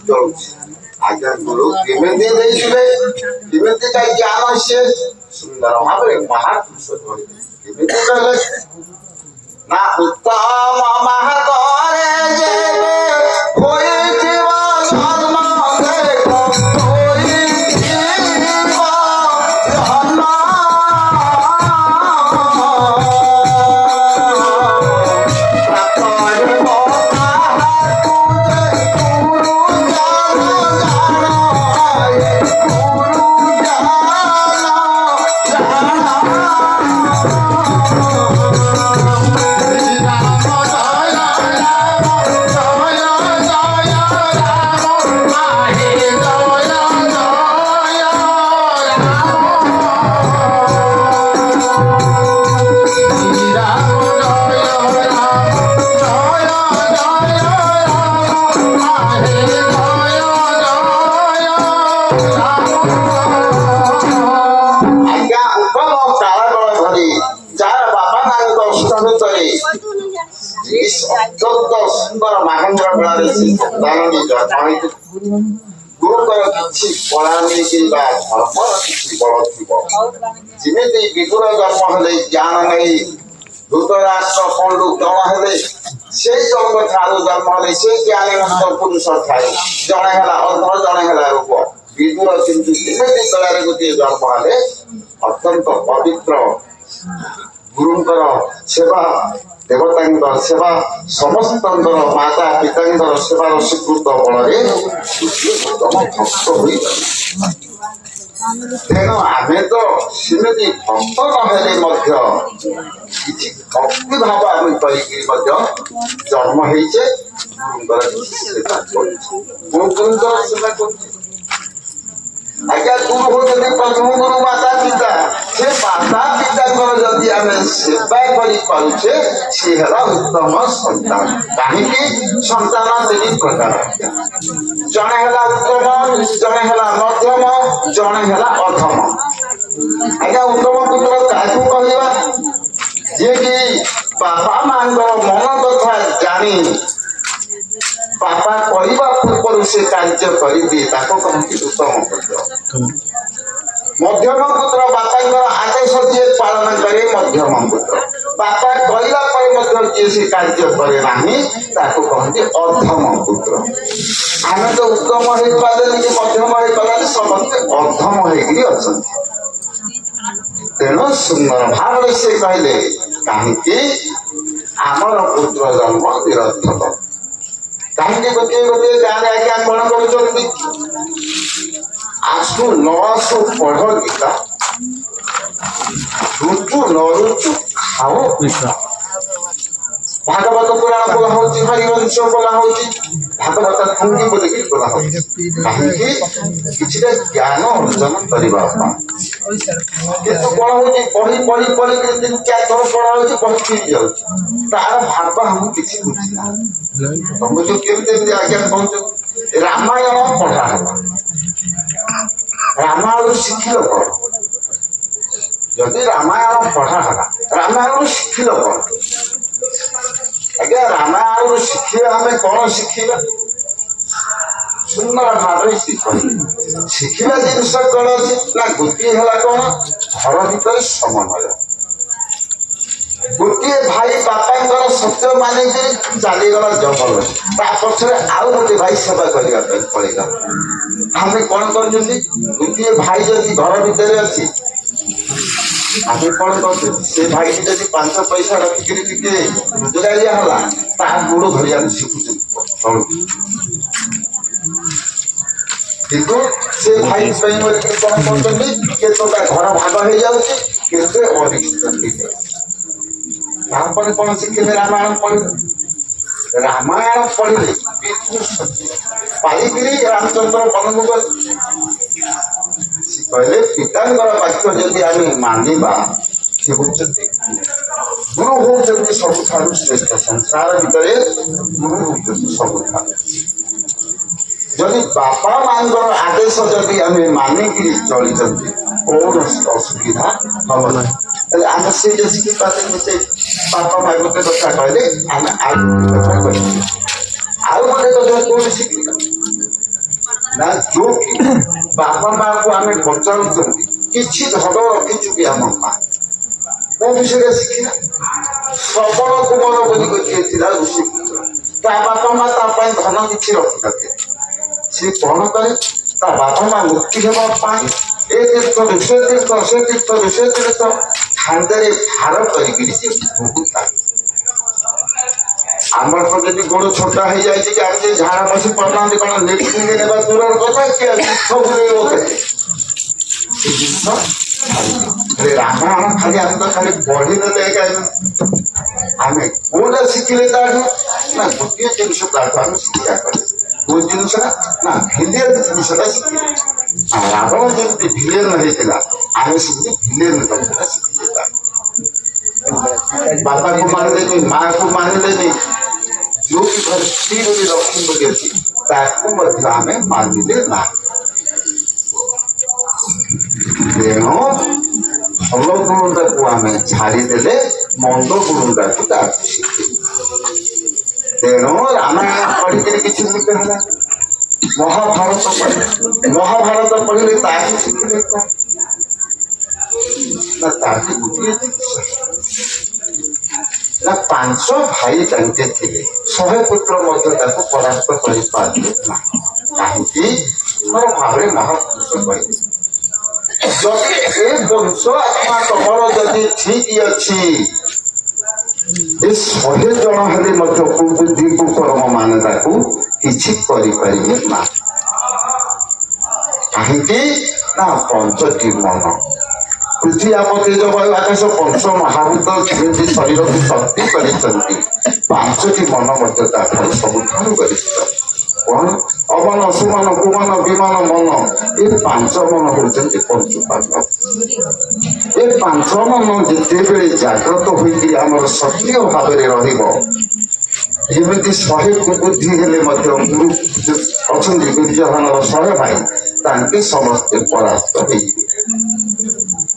चलुछि आज्ञा गुरु केमिति देइथिबे केमिति का ज्ञान से सुंदर भाबरे महापुरुष केमिति कहले ना उत्तम महातरे जेबे होइथिब धर्म देखो होइथिब धर्म सुंदर महांद्र बेलारे दानी गुरुकर किछि पलानी किंबा धर्मर किछि बल थिबो जिमेति विदुर जन्म हेले ज्ञान नहीं धृतराष्ट्र पंडु जन हेले से जन्म ठारू जन्म हेले से ज्ञानीवंत पुरुष थाए जने हला अंतर जने हला रूप विदुर किंतु जिमेति बेलारे गोटे जन्म हेले अत्यंत पवित्र गुरुंकर सेवा देवता सेवा समस्त माता पिता सेवा स्वीकृत बल उत्तम भक्त हो तेणु आम तो सेमती भक्त नहेले किसी भक्ति भाव आम कर जन्म होइचे गुरुंकर सेवा कर आज्ञा गुरु होते प्रथम गुरु माता पिता से माता पिता जदि आम सेवा करुचे सी है उत्तम सन्तान कहीं सन्तान तीन प्रकार जड़े है उत्तम जड़े है मध्यम जड़े है अधम आज्ञा उत्तम पुत्र क्या कहवा जी कि बापा माँ मन कथा जानी बापा कहवा पूर्व से कार्य करदिए कहती उत्तम पुत्र मध्यम पुत्र बापा आदेश जी पालन करे मध्यम पुत्र बापा कहला जी से कार्य करे कहते अधम पुत्र आम तो उत्तम हो पारे कि मध्यम हो पारे समस्ते अधम हो तेणु सुंदर भाव से कहले कहीं आमर पुत्र जन्म निरर्थक कहीं गोटे गोटे गाँव आज्ञा कौन कर आसु न आसु पढ़ गीता रुचु न रुचु खाओ भागवत पुराण बोला होची हरिवंश बोला होची भागवत थंगी बोले कि बोला होची कहीं किसी ज्ञान अर्जन करबा केतो कोन होची पढ़ी पढ़ी पढ़ी के दिन क्या थोर पढ़ा होची बहुत फिर जाउची तार भाग हम किसी बुझिना तुम जो केते आज्ञा पहुंच रामायण पढ़ा है रामायण शिखिल कौन जदि रामायण पढ़ा है रामायण शिखिल कौन आज्ञा रामायण शिखिले हमें कौन शिखिला सुंदर भाव शिखिला जिनस कौन अच्छी ना गोटे है कौन घर भर समन्वय गोटे भाई बापा सत्य मानिक चलीगला जंगल पक्षर आउ गोटे भाई सेवा करने पड़ेगा आम कौन कर गोटे भाई जदि घर भितर अच्छी आम कौन कर से भाई जब 5 पैसा रखिक रोजगारिया है गोड़ धरिया शिखुच किंतु से भाई कौन कर घर भाग हो जाते अनिश्चित तापर कौन शिखे रामायण पढ़े रामायण पढ़े पाइक रामचंद्र वन को कहले पिता वाक्य जदि आम मानवा सी हूँ गुरु हूँ सबुठ श्रेष्ठ संसार भितर गुरु हूँ सबुठ जदि बापा माँ आदेश जदि आम मानिक चली कौन असुविधा हम ना आम से शिखी पाते से बापा माँ गोटे कथा कहले आम आउ गोटे कथा कौन शिखा ନା ଯୋଉଠି ବାପା ମାଙ୍କୁ ଆମେ ପଚାରୁଛନ୍ତି କିଛି ଧନ ରଖିଛୁ କି ଆମ ମା ମୋ ବିଷୟରେ ଶିଖିଲା ଶ୍ରବଣ କୁମର ବୋଲି ଗୋଟିଏ ଥିଲା ଋଷି ପୁତ୍ର ତା ବାପା ମା ତା ପାଇଁ ଧନ କିଛି ରଖିନଥିଲେ ସେ କଣ କରେ ତା ବାପା ମା ମୁକ୍ତି ହେବା ପାଇଁ ଏ ତୀର୍ଥରୁ ସେ ତୀର୍ଥ ସେ ତୀର୍ଥରୁ ସେ ତୀର୍ଥ ଖାନ୍ଦାରେ ଭାର କରିକିରି ସେ ବହୁତ ଆମର ତ ଯଦି ଗୋଡ ଛୋଟା ହେଇଯାଇଛି କି ଆମେ ଝାଡା ବସି ପାରୁନାହାନ୍ତି କଣ ନେକ୍ସଟ ନେବା ଦୂରର କଥା କି ସବୁ ସେ ଜିନିଷ ରାମାୟଣ ଖାଲି ଆମେ ତ ଖାଲି ପଢିଦେଲେ ଆମେ କୋଉଟା ଶିଖିଲେ ତାଠୁ ନା ଗୋଟିଏ ଜିନିଷ ତାଠୁ ଆମେ ଶିକ୍ଷା କଲେ କୋଉ ଜିନିଷଟା ନା ଭିଲିୟନ ଜିନିଷଟା ଶିଖିଲେ ରାବଣ ଯେମିତି ଭିଲିୟନ ହେଇଥିଲା ଆମେ ସେମିତି ଭିଲିୟନ କଥା ଶିଖିଲେ ତାଠୁ ବାପାକୁ ମାନିଲେନି ମାଆକୁ ମାନିଲେନି ଯୋଉଠି ଘରେ ସ୍ତ୍ରୀ ବୋଲି ଲକ୍ଷ୍ମୀ ବୋଲି ଅଛି ତାକୁ ମଧ୍ୟ ଆମେ ମାନିଲେ ନାହିଁ ତେଣୁ ଭଲ ଗୁଣଟାକୁ ଆମେ ଛାଡ଼ିଦେଲେ ମନ୍ଦ ଗୁଣଟାକୁ ତାକୁ ଶିଖିଲେ ତେଣୁ ରାମାୟଣ ପଢିକିରି କିଛି ମୂଲ୍ୟ ହେଲା ମହାଭାରତ ପଢିଲେ ତାକୁ ଶିଖିଲେ କଣ ନା ତାକୁ ଗୋଟିଏ ଜିନିଷ ନା 5 ଭାଇ ତାଙ୍କେ ଥିଲେ 100 ପୁତ୍ର ମଧ୍ୟ ତାକୁ ପରାସ୍ତ କରିପାରିଲେ ନାହିଁ କାହିଁକି ସୁନ୍ଦର ଭାବରେ ମହାପୁରୁଷ କହିଲେ ଯଦି ଏ ବଂଶ ଆତ୍ମା ତମର ଯଦି ଠିକ ଅଛି ଏ 100 ଜଣ ହେଲେ ମଧ୍ୟ ବୁଦ୍ଧି କୁକର୍ମ ମାନେ ତାକୁ କିଛି କରିପାରିବେ ନାହିଁ କାହିଁକି ନା 5ଟି ମନ ପୃଥିବୀ ଆମ ତେଜ ବାୟୁ ଆକାଶ ପଞ୍ଚ ମହାଭୂତ ଯେମିତି ଶରୀରକୁ ଶକ୍ତି କରିଛନ୍ତି 5ଟି ମନ ମଧ୍ୟ ତାଠାରୁ ସବୁଠାରୁ ଗରିଷ୍ଠ କଣ ଅମନ ସୁମନ କୁମନ ବିମାନ ମନ ଏ 5 ମନ ହଉଛନ୍ତି ପଞ୍ଚୁପାଣ୍ଡବ ଏ 5 ମନ ଯେତେବେଳେ ଜାଗ୍ରତ ହୋଇକି ଆମର ସକ୍ରିୟ ଭାବରେ ରହିବ ଯେମିତି 100 ବୁଦ୍ଧି ହେଲେ ମଧ୍ୟ ଗୁରୁ ଅଛନ୍ତି ଦୁର୍ଯ୍ୟୋଧନର 100 ଭାଇ ତାଙ୍କେ ସମସ୍ତେ ପରାସ୍ତ ହେଇଯିବେ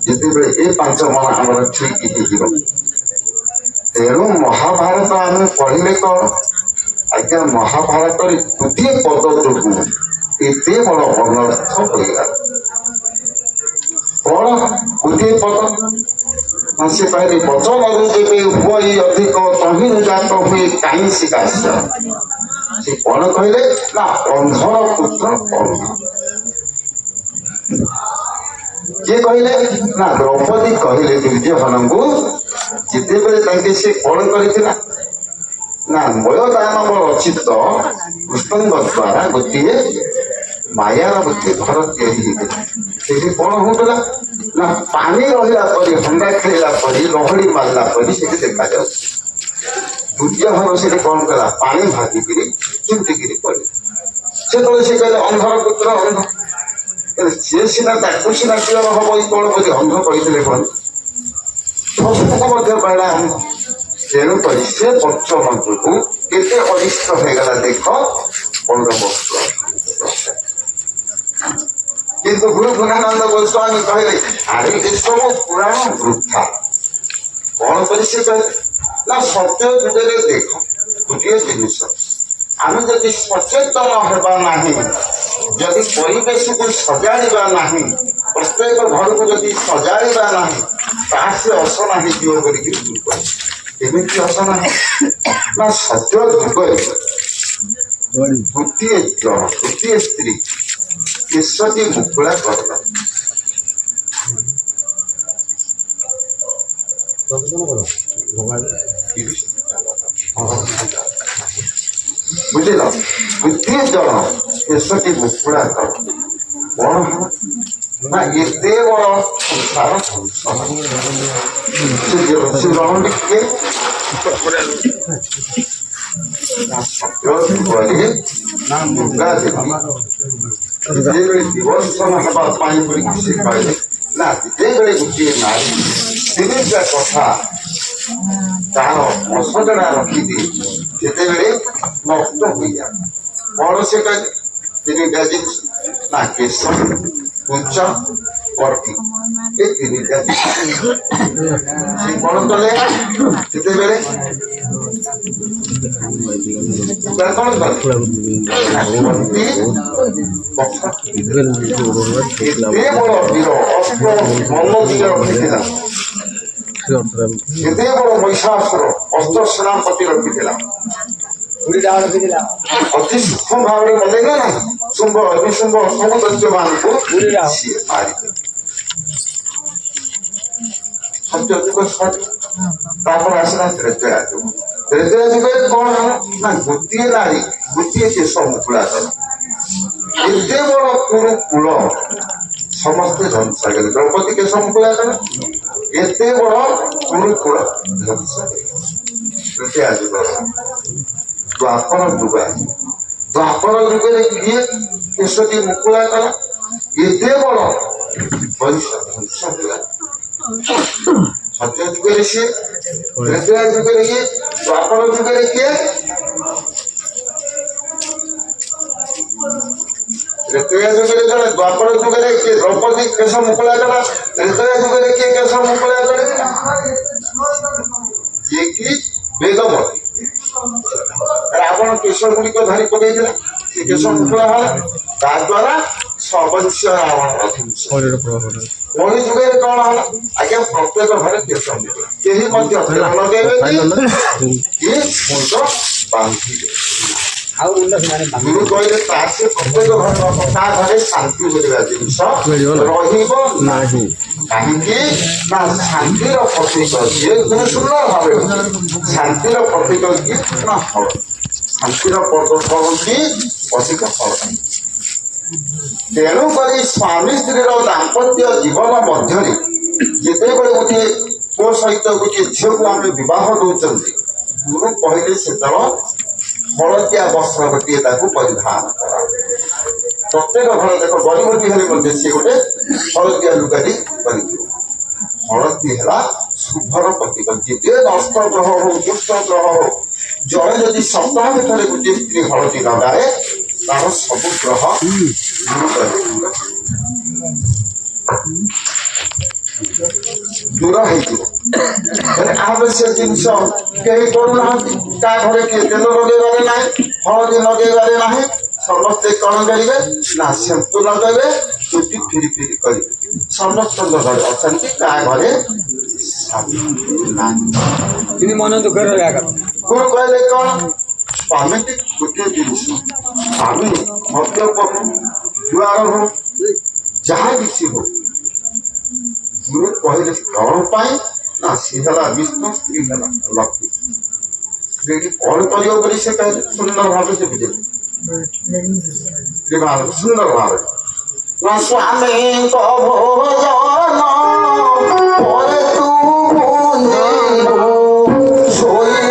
ଯେତେବେଳେ ଏ 5 ମନ ଆମର ଠିକ ହେଇଯିବ ତେଣୁ ମହାଭାରତ ଆମେ ପଢିଲେ କଣ ଆଜ୍ଞା ମହାଭାରତରେ ଗୋଟିଏ ପଦ ଯୋଗୁ ଏତେ ବଡ ଅନର୍ଥ ହୋଇଗଲା କଣ ଗୋଟିଏ ପଦ ସେ କହିଲେ ବଚନରୁ ଯେବେ ହୁଏ ଅଧିକ ତହିଁରୁ ଜାତ ହୁଏ କାହିଁ ଶିକାଶ୍ୟ ସେ କଣ କହିଲେ ନା ଅନ୍ଧର ପୁତ୍ର ଅନ୍ଧ କିଏ କହିଲେ ନା ଦ୍ରୌପଦୀ କହିଲେ ଦୁର୍ଯ୍ୟୋଧନଙ୍କୁ ଯେତେବେଳେ ତାଙ୍କେ ସେ କଣ କରିଥିଲା ନା ମୟଦାନବ ରଚିତ କୃଷ୍ଣଙ୍କ ଦ୍ୱାରା ଗୋଟିଏ ମାୟାର ଗୋଟିଏ ଘର ତିଆରି ହେଇଥିଲା ସେଠି କଣ ହଉଥିଲା ନା ପାଣି ରହିଲା ପରି ହଣ୍ଡା ଖେଳିଲା ପରି ଲହଡି ମାରିଲା ପରି ସେଠି ଦେଖାଯାଉଛି ଦୁର୍ଯ୍ୟୋଧନ ସେଠି କଣ କଲା ପାଣି ଭାଜିକିରି ଚିନ୍ତିକିରି ପଡି ସେତେବେଳେ ସେ କହିଲେ ଅନ୍ଧର ପୁତ୍ର ଅନ୍ଧ ସିଏ ସିନା ତାକୁ ସିନା କିରଣ ହବ କଣ ବୋଲି ଅନ୍ଧ କହିଥିଲେ କଣ ପଶୁକୁ ମଧ୍ୟ କହିଲା ଅନ୍ଧ ତେଣୁକରି ସେ ପଞ୍ଚମ ଯୋଗୁ କେତେ ଅନିଷ୍ଟ ହେଇଗଲା ଦେଖ 15 ବର୍ଷ କିନ୍ତୁ ଗୁରୁ ଗୁଣାନନ୍ଦ ଗୋସ୍ୱାମୀ କହିଲେ ଆରେ ଏସବୁ ପୁରାଣ ବୃଥା କଣ କରି ସେ କହିଲେ ନା ସତ୍ୟ ଯୁଗରେ ଦେଖ ଗୋଟିଏ ଜିନିଷ ଆମେ ଯଦି ସଚେତନ ହେବା ନାହିଁ ଯଦି ପରିବେଶକୁ ସଜାଡ଼ିବା ନାହିଁ ପ୍ରତ୍ୟେକ ଘରକୁ ଯଦି ସଜାଡ଼ିବା ନାହିଁ ତାହା ସେ ଅସନା ହେଇଯିବ ବୋଲିକି ଏମିତି ଅସନା ନା ସତ୍ୟ ଯୁଗରେ ଗୋଟିଏ ଜଣ ଗୋଟିଏ ସ୍ତ୍ରୀ 30ଟି ମୁକୁଳା କରିଲା ବୁଝିଲ ଗୋଟିଏ ଜଣ 30ଟି ମୁକୁଳା କର କଣ ନା ଏତେ ବଡ ସଂସାର ସେ ଜଣଟି କିଏ ଯେତେବେଳେ ଦିବସନ ହେବା ପାଇଁ ବୋଲି ସେ କହିଲେ ନା ଯେତେବେଳେ ଗୋଟିଏ ନାରୀ 3ଟା କଥା ତାର ଅସଜଡ଼ା ରଖିଦିଏ ଯେତେବେଳେ ନଷ୍ଟ ହୋଇଯାଏ କଣ ସେ କହିଲେ 3ଟା ଜିନିଷ ନା କେଶ କୁଞ୍ଚ କର୍ଟି ଏ 3ଟା ଜିନିଷ ସେ କଣ କଲେ ଯେତେବେଳେ କଣ ଏତେ ବଡ ବୀର ଅସ୍ତ୍ର ମନ ଦିଗ ରଖିଥିଲା ଏତେ ବଡ ମହିଷାସୁର ଅସ୍ତ୍ର ସେନାପତି ରଖିଥିଲା ଅତି ସୂକ୍ଷ୍ମ ଭାବରେ ବଲେଇଲେ ନା ଶୁମ୍ଭ ଅଭିଶୁମ୍ଭ ସବୁ ଦୈତ୍ୟମାନଙ୍କୁ ସିଏ ମାରିଦେଲେ ସତ୍ୟଯୁଗ ତାପରେ ଆସିଲା ତ୍ରେତୟା ଯୁଗ ତ୍ରେତୟା ଯୁଗରେ କଣ ହେଲା ନା ଗୋଟିଏ ନାରୀ ଗୋଟିଏ କେଶ ମୁକୁଳା କର ଏତେ ବଡ କୁରୁକୁଳ ସମସ୍ତେ ଧ୍ୱଂସ କଲେ ଦ୍ରୌପଦୀ କେଶ ମୁକୁଳା କର ଏତେ ବଡ କୁରୁକୁଳ ଧ୍ୱଂସ ତ୍ରେତୟା ଯୁଗ ଦ୍ୱାପର ଯୁଗ ଦ୍ୱାପର ଯୁଗରେ କିଏ କେଶଟି ମୁକୁଳା କଲା ଏତେ ବଡ ବଂଶ ଧ୍ୱଂସ ହେଲା ସତ୍ୟ ଯୁଗରେ ସିଏ ତ୍ରେତୟା ଯୁଗରେ କିଏ ଦ୍ୱାପର ଯୁଗରେ କିଏ ତ୍ରେତୟା ଯୁଗରେ ଜଣେ ଦ୍ୱାପର ଯୁଗରେ କିଏ ଦ୍ରୌପଦୀ କେଶ ମୁକୁଳା କଲା ତ୍ରେତୟା ଯୁଗରେ କିଏ କେଶ ମୁକୁଳା କରେ ଯିଏକି ବେଦବତୀ ରାବଣ କେଶ ଗୁଡିକ ଧରି ପକେଇଥିଲା ସେ କେଶ ମୁକୁଳା ହେଲା ତା ଦ୍ୱାରା ସବଂଶ ରାବଣର ଧ୍ୱଂସ କଳି ଯୁଗରେ କଣ ହେଲା ଆଜ୍ଞା ପ୍ରତ୍ୟେକ ଘରେ କେଶ ମୁକୁଳା କେହି ମଧ୍ୟ ତେଲ ଲଗେଇବେନି କି ମୁଣ୍ଡ ବାନ୍ଧିବେ ଗୁରୁ କହିଲେ ତା ସେ ପ୍ରତ୍ୟେକ ଘର ତା ଘରେ ଶାନ୍ତି ବୋଲିବା ଜିନିଷ ରହିବ ନାହିଁ କାହିଁକି ନା ଶାନ୍ତିର ପ୍ରତୀକ ଯିଏ ତୁମେ ସୁନ୍ଦର ଭାବେ ଶାନ୍ତିର ପ୍ରତୀକ କି ନା ଫଳ ଶାନ୍ତିର ହଉଛି ପ୍ରତୀକ ଫଳ ତେଣୁ କରି ସ୍ୱାମୀ ସ୍ତ୍ରୀର ଦାମ୍ପତ୍ୟ ଜୀବନ ମଧ୍ୟରେ ଯେତେବେଳେ ଗୋଟିଏ ପୁଅ ସହିତ ଗୋଟିଏ ଝିଅକୁ ଆମେ ବିବାହ ଦଉଛନ୍ତି ଗୁରୁ କହିଲେ ସେତେବେଳେ ହଳଦିଆ ବସ୍ତ୍ର ଗୋଟିଏ ତାକୁ ପରିଧାନ କରା ପ୍ରତ୍ୟେକ ଘର ଦେଖ ଗରିବଟି ହେଲେ ମଧ୍ୟ ସିଏ ଗୋଟେ ହଳଦିଆ ଲୁଗାଟି କରିଥିବ ହଳଦୀ ହେଲା ଶୁଭର ପ୍ରତୀକ ଯେତେ ନଷ୍ଟ ଗ୍ରହ ହଉ ଦୁଷ୍ଟ ଗ୍ରହ ହଉ ଜଣେ ଯଦି ସପ୍ତାହ ଭିତରେ ଗୋଟିଏ ସ୍ତ୍ରୀ ହଳଦୀ ଲଗାଏ ତାର ସବୁ ଗ୍ରହ ଦୂର ହେଇଯିବ ଆମେ ସେ ଜିନିଷ କେହି କରୁନାହାନ୍ତି କାହା ଘରେ କିଏ ତେଲ ଲଗେଇବାରେ ନାହିଁ ହଳଦୀ ଲଗେଇବାରେ ନାହିଁ ସମସ୍ତେ କଣ କରିବେ ନା ସେମ୍ପୁ ଲଗେଇବେ ଚୁଟି ଫିରି ଫିରି କରିବେ ସମସ୍ତଙ୍କ ଘରେ ଅଛନ୍ତି କାହା ଘରେ ନାହିଁ ମନ ଦୁଃଖ ଗୁରୁ କହିଲେ କଣ ସ୍ୱାମୀଟି ଗୋଟିଏ ଜିନିଷ ସ୍ୱାମୀ ମଦ୍ୟପ ହଉ ଜୁଆର ହଉ ଯାହା କିଛି ହଉ ଗୁରୁ କହିଲେ କଣ ପାଇଁ ନା ସେ ହେଲା ବିଷ୍ଣୁ ସ୍ତ୍ରୀ ହେଲା ଲକ୍ଷ୍ମୀ ସ୍ତ୍ରୀଟି କଣ କରିବ ବୋଲି ସେ କହିଲେ ସୁନ୍ଦର ଭାବେ ସେ ବୁଝେଇଲେ ସୁନ୍ଦର ଭାବେ ନା ସ୍ୱାମୀଙ୍କ ଭୋଜନ ପରେ ତୁ ଶୋଇବୁ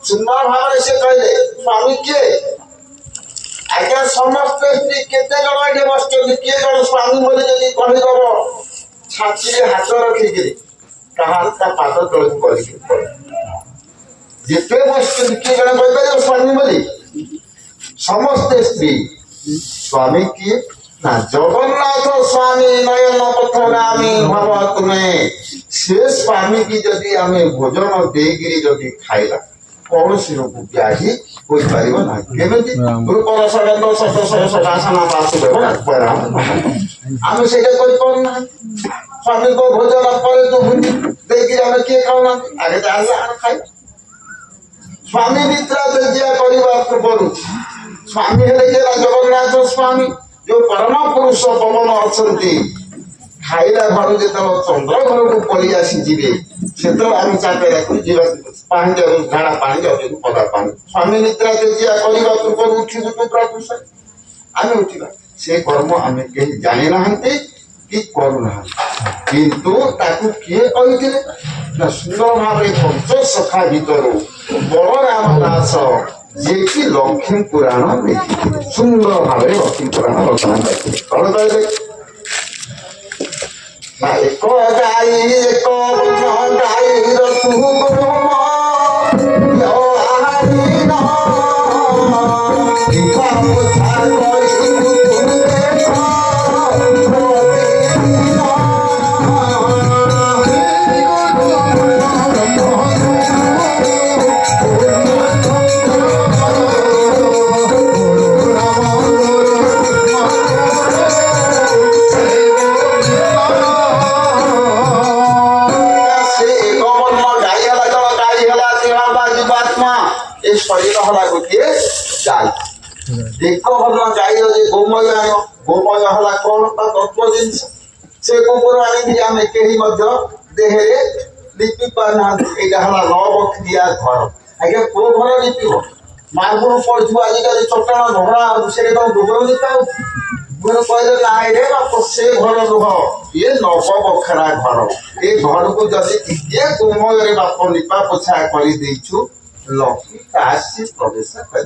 ସୁନ୍ଦର ଭାବରେ ସେ କହିଲେ ସ୍ୱାମୀ କିଏ ଆଜ୍ଞା ସମସ୍ତେ ସ୍ତ୍ରୀ କେତେ ଜଣ ଏଠି ବସିଛନ୍ତି କିଏ ଜଣ ସ୍ୱାମୀ ବୋଲି ଯଦି କହିଦବ ଛାତିରେ ହାତ ରଖିକିରି ତାହାର ତା ପାଦ ତଳକୁ କରିକି ଯେତେ ବସିଛନ୍ତି କିଏ ଜଣ କହିପାରିବ ସ୍ୱାମୀ ବୋଲି ସମସ୍ତେ ସ୍ତ୍ରୀ ସ୍ୱାମୀ କିଏ ନା ଜଗନ୍ନାଥ ସ୍ୱାମୀ ନୟନ ପଥଗାମୀ ଭାବ ତୁମେ ସେ ସ୍ୱାମୀ କି ଯଦି ଆମେ ଭୋଜନ ଦେଇକିରି ଯଦି ଖାଇଲା କୌଣସି ରୋଗ ବ୍ୟାଧି ହୋଇପାରିବ ନାହିଁ କେମିତି ଆମେ ସେଇଟା କରିପାରୁନାହିଁ ସ୍ୱାମୀଙ୍କ ଭୋଜନ ପରେ ତୁ ଦେଇକିରି ଆମେ କିଏ ଖାଉନାହାନ୍ତି ଆଗେ ଜାଣିଲେ ଆମେ ଖାଇବା ସ୍ୱାମୀ ମିତ୍ର ଯଜ୍ଞ କରିବା ପୂର୍ବରୁ ସ୍ୱାମୀ ହେଲେ କିଏ ଜଗନ୍ନାଥ ସ୍ୱାମୀ जो परम पुरुष पवन अच्छी खाइला घर जो चंद्र घर को पलि आसीजे से तो आम चापेरा पानी झाड़ा पानी जाऊँ पदा पानी स्वामी निद्रा तेजिया करने पूर्व उठू तो प्रकृष आम उठा से कर्म आम कहीं जानी ना कि करूना किंतु ताकू किए कही ना सुंदर भाव पंच सखा भर बलराम दास जे कि लक्ष्मी पुराण सुंदर भाव लक्ष्मी पुराण रचना कौन कहले एक गाई एक गाई रतु शरीर हला गोटे गाय एक भद्र गाई गोमय गोमय हला कौन तत्व जिन से गोबर आनी आम कहीं देहरे लिपि पाना यहाँ हला 9 बखरिया घर आगे को घर लिपिब मार्बल पड़ू आजिकल चट्टाण झगड़ा से गोबर लिपा कहले ना रे बाप से घर नुह ये 9 बखरा घर ये घर को जदि टे गोमय बाप लिपा पोछा कर लक्ष्मी काशी प्रवेश कर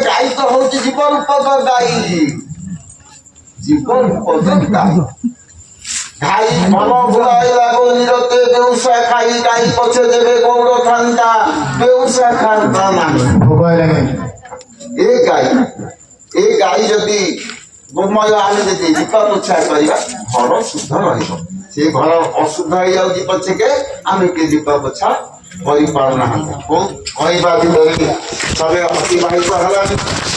गाई तो हूँ जीवन पद गाई जीवन पद गाई गाई मन बुलाइला निरते बेउसा खाई गाई पछे देवे गौड़ थांता बेउसा खाता ना ए गाई जदि गोमय आने जदि दीपा पोछा करवा घर शुद्ध रहिब से घर अशुद्ध हो जाऊँगी पछे आम के दीपा पोछा कर पारना कहवा सब अतिबाहित है।